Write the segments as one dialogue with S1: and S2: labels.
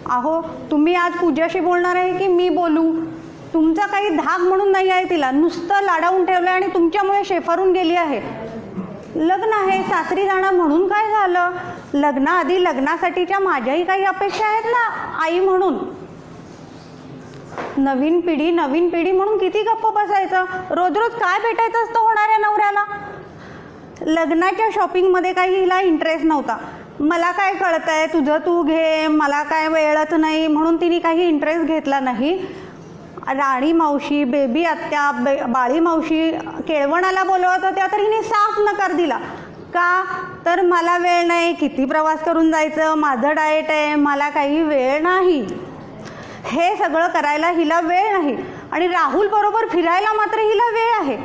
S1: अहो तुम्ही आज पूजाशी बोलणार आहे की मी बोलू? तुमचा काही धाक म्हणून नाही आहे तिला, नुसतं लाडावून ठेवलं आणि तुमच्यामुळे शेफारून गेली आहे. लग्न आहे, सासरी जाणं म्हणून काय झालं? लग्नाआधी लग्नासाठीच्या माझ्याही काही अपेक्षा आहेत ना आई म्हणून. नवीन पिढी म्हणून किती गप्प बसायचं? रोज रोज काय भेटायचं असतं होणाऱ्या नवऱ्याला? लग्नाच्या शॉपिंगमध्ये काही हिला इंटरेस्ट नव्हता. मला काय कळतंय, तुझं तू घे, मला काय वेळच नाही म्हणून तिने काही इंटरेस्ट घेतला नाही. राणी मावशी, बेबी आत्या, बाळी मावशी केळवणाला बोलवत होत्या तर हिने साफ नकार दिला. का तर मला वेळ नाही, किती प्रवास करून जायचं, माझं डाएट आहे, मला काही वेळ नाही. हे सगळं करायला हिला वेळ नाही. आणि राहुल बरोबर फिरायला मात्र हिला वेळ आहे.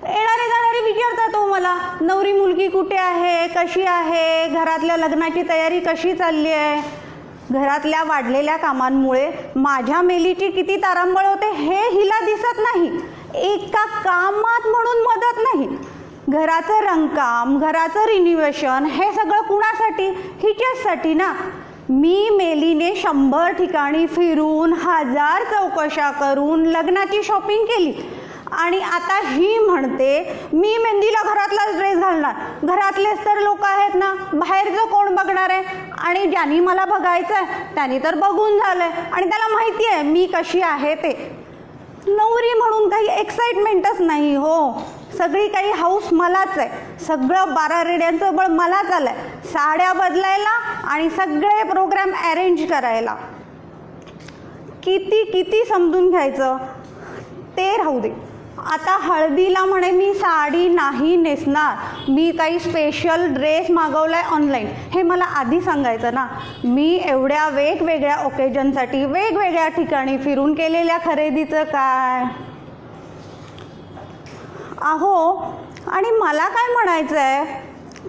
S1: येणारे जाणारे विचारतात हो मला, नवरी मुलगी कुठे आहे, कशी आहे, घरातल्या लग्नाची तयारी कशी चालली आहे. घरातल्या वाढलेल्या कामांमुळे माझ्या मेलीची किती तारांबळ होते हे हिला दिसत नाही. एका कामात म्हणून मदत नाही. घराचं रंगकाम, घराचं रिन्युएशन हे सगळं कुणासाठी? हिच्याचसाठी ना. मी मेलीने 100 ठिकाणी फिरून 1000 चौकशा करून लग्नाची शॉपिंग केली आणि आता ही म्हणते मी मेहंदीला घरातलाच ड्रेस घालणार. घरातलेच तर लोक आहेत ना, बाहेरचं कोण बघणार आहे? आणि ज्यांनी मला बघायचं आहे त्यांनी तर बघून झालंय आणि त्याला माहिती आहे मी कशी आहे ते. नवरी म्हणून काही एक्साइटमेंटच नाही हो. सगळी काही हाऊस मलाच आहे. सगळं 12 रेड्यांचं बळ मलाच आलंय. साड्या बदलायला आणि सगळे प्रोग्राम अरेंज करायला. किती किती समजून घ्यायचं ते राहू दे. आता हळदीला म्हणे मी साडी नाही नेसणार, मी काही स्पेशल ड्रेस मागवलाय ऑनलाईन. हे मला आधी सांगायचं ना. मी एवढ्या वेगवेगळ्या ओकेजनसाठी वेगवेगळ्या ठिकाणी फिरून केलेल्या खरेदीचं काय? अहो आणि मला काय म्हणायचं आहे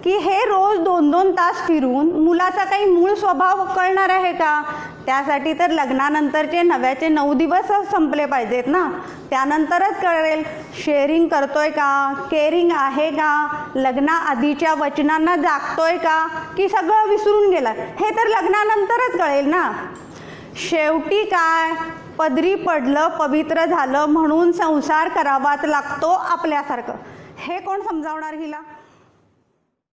S1: की हे रोज 2-2 तास फिरून मुलाचा काही मूळ स्वभाव कळणार आहे का? त्यासाठी तर लग्नानंतरचे नव्याचे 9 दिवस संपले पाहिजेत ना. त्यानंतरच कळेल शेअरिंग करतोय का, केअरिंग आहे का, लग्नाआधीच्या वचनांना जागतोय का की सगळं विसरून गेलाय, हे तर लग्नानंतरच कळेल ना. शेवटी काय, पदरी पडलं, पवित्र झालं म्हणून संसार करावाच लागतो आपल्यासारखं. हे कोण समजावणार हिला?